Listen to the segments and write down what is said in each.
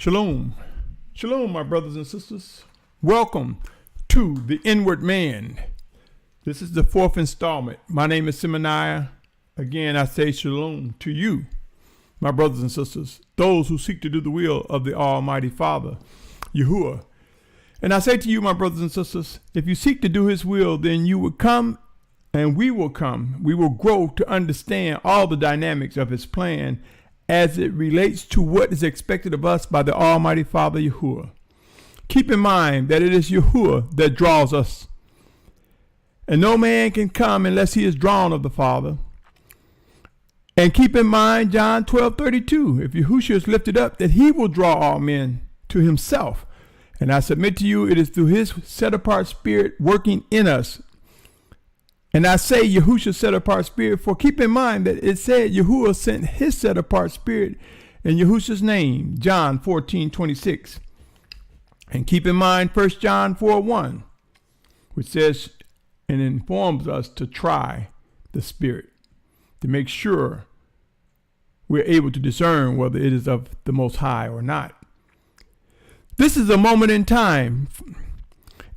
Shalom. Shalom, my brothers and sisters. Welcome to The Inward Man. This is the fourth installment. My name is Symmanayah. Again, I say shalom to you, my brothers and sisters, those who seek to do the will of the Almighty Father, Yahuah. And I say to you, my brothers and sisters, if you seek to do his will, then you will come and we will come. We will grow to understand all the dynamics of his plan as it relates to what is expected of us by the Almighty Father, Yahuah. Keep in mind that it is Yahuah that draws us. And no man can come unless he is drawn of the Father. And keep in mind John 12:32. If Yahusha is lifted up, that he will draw all men to himself. And I submit to you, it is through his set-apart spirit working in us. And I say Yahusha's set-apart spirit, for keep in mind that it said Yahuah sent his set-apart spirit in Yahusha's name, John 14:26. And keep in mind 1 John 4:1, which says and informs us to try the spirit, to make sure we're able to discern whether it is of the Most High or not. This is a moment in time,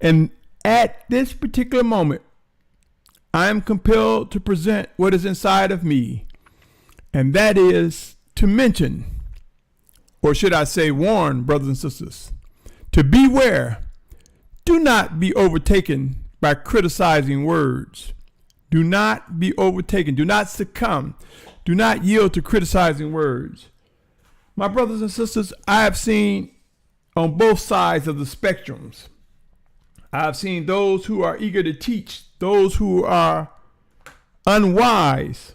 and at this particular moment, I am compelled to present what is inside of me, and that is to mention, or should I say warn, brothers and sisters, to beware. Do not be overtaken by criticizing words. Do not be overtaken. Do not succumb. Do not yield to criticizing words. My brothers and sisters, I have seen on both sides of the spectrums. I have seen those who are eager to teach, those who are unwise,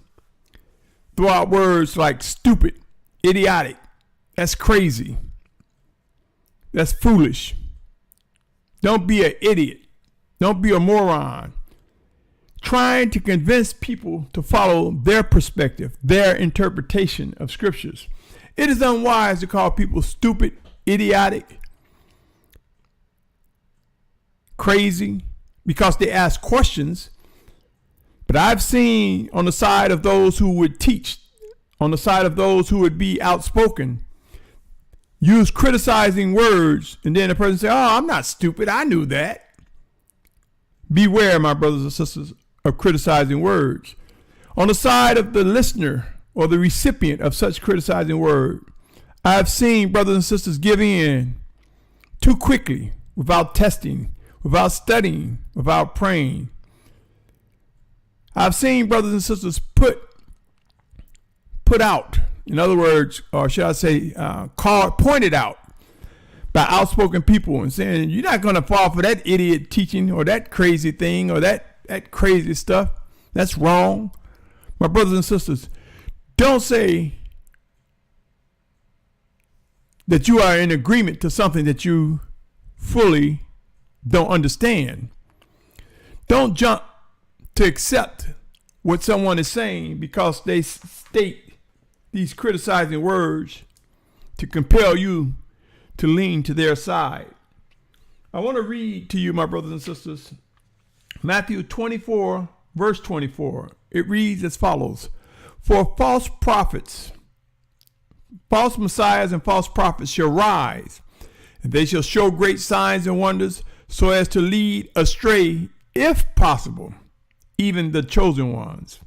throw out words like stupid, idiotic, that's crazy, that's foolish. Don't be an idiot. Don't be a moron. Trying to convince people to follow their perspective, their interpretation of scriptures. It is unwise to call people stupid, idiotic, crazy, because they ask questions. But I've seen on the side of those who would teach, on the side of those who would be outspoken, use criticizing words, and then the person say, "Oh, I'm not stupid, I knew that." Beware, my brothers and sisters, of criticizing words. On the side of the listener or the recipient of such criticizing word, I have seen brothers and sisters give in too quickly, without testing, without studying, without praying. I've seen brothers and sisters put out, in other words, or should I say, pointed out by outspoken people and saying, you're not going to fall for that idiot teaching or that crazy thing or that crazy stuff. That's wrong. My brothers and sisters, don't say that you are in agreement to something that you fully don't understand. Don't jump to accept what someone is saying because they state these criticizing words to compel you to lean to their side. I want to read to you, my brothers and sisters, Matthew 24, verse 24. It reads as follows: For false prophets, false messiahs and false prophets shall rise, and they shall show great signs and wonders, so as to lead astray, if possible, even the chosen ones.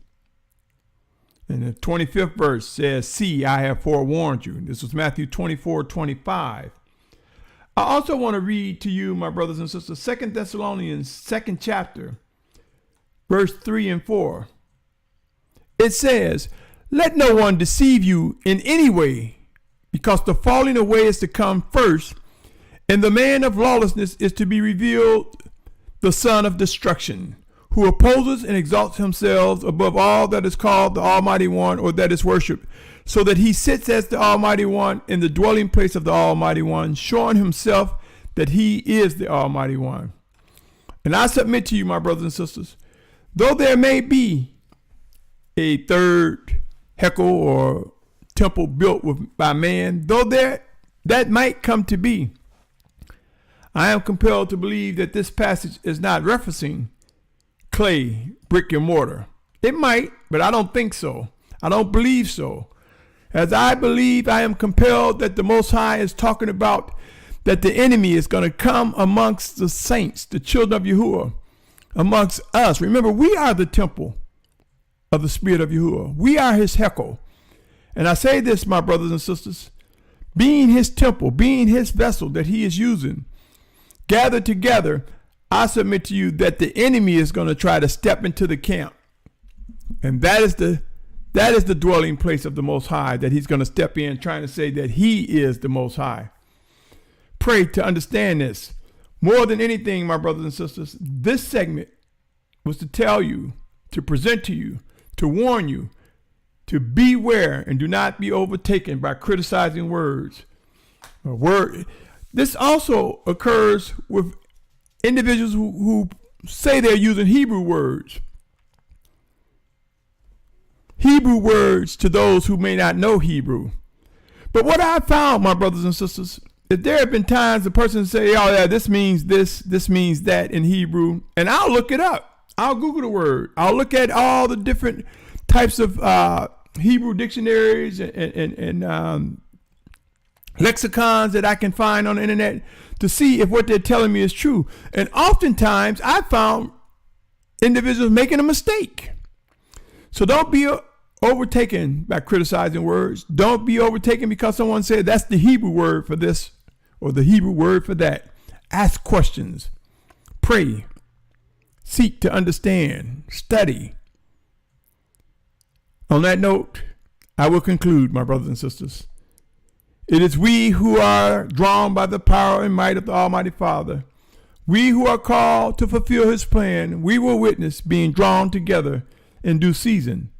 And the 25th verse says, See, I have forewarned you. This was Matthew 24:25. I also want to read to you, my brothers and sisters, 2 Thessalonians 2nd chapter, verse 3 and 4. It says, Let no one deceive you in any way, because the falling away is to come first, and the man of lawlessness is to be revealed, the son of destruction, who opposes and exalts himself above all that is called the Almighty One, or that is worshipped, so that he sits as the Almighty One in the dwelling place of the Almighty One, showing himself that he is the Almighty One. And I submit to you, my brothers and sisters, though there may be a third heckle or temple built by man, though that might come to be, I am compelled to believe that this passage is not referencing clay, brick and mortar. It might, but I don't think so. I don't believe so. As I believe, I am compelled that the Most High is talking about that the enemy is going to come amongst the saints, the children of Yahuah, amongst us. Remember, we are the temple of the Spirit of Yahuah. We are his heckle. And I say this, my brothers and sisters, being his temple, being his vessel that he is using, gathered together, I submit to you that the enemy is going to try to step into the camp. And that is the dwelling place of the Most High, that he's going to step in trying to say that he is the Most High. Pray to understand this. More than anything, my brothers and sisters, this segment was to tell you, to present to you, to warn you, to beware and do not be overtaken by criticizing words. This also occurs with individuals who say they're using Hebrew words. Hebrew words to those who may not know Hebrew. But what I found, my brothers and sisters, is there have been times the person say, oh yeah, this means this means that in Hebrew, and I'll look it up. I'll Google the word. I'll look at all the different types of Hebrew dictionaries and lexicons that I can find on the internet to see if what they're telling me is true. And oftentimes I found individuals making a mistake. So don't be overtaken by criticizing words. Don't be overtaken because someone said that's the Hebrew word for this or the Hebrew word for that. Ask questions. Pray. Seek to understand. Study. On that note, I will conclude, my brothers and sisters. It is we who are drawn by the power and might of the Almighty Father. We who are called to fulfill his plan, we will witness being drawn together in due season.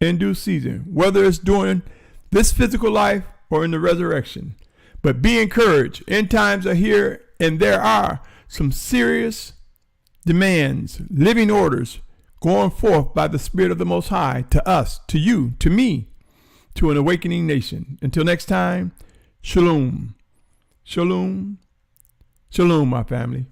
In due season, whether it's during this physical life or in the resurrection. But be encouraged. End times are here, and there are some serious demands, living orders going forth by the Spirit of the Most High to us, to you, to me, to an awakening nation. Until next time, shalom. Shalom. Shalom, my family.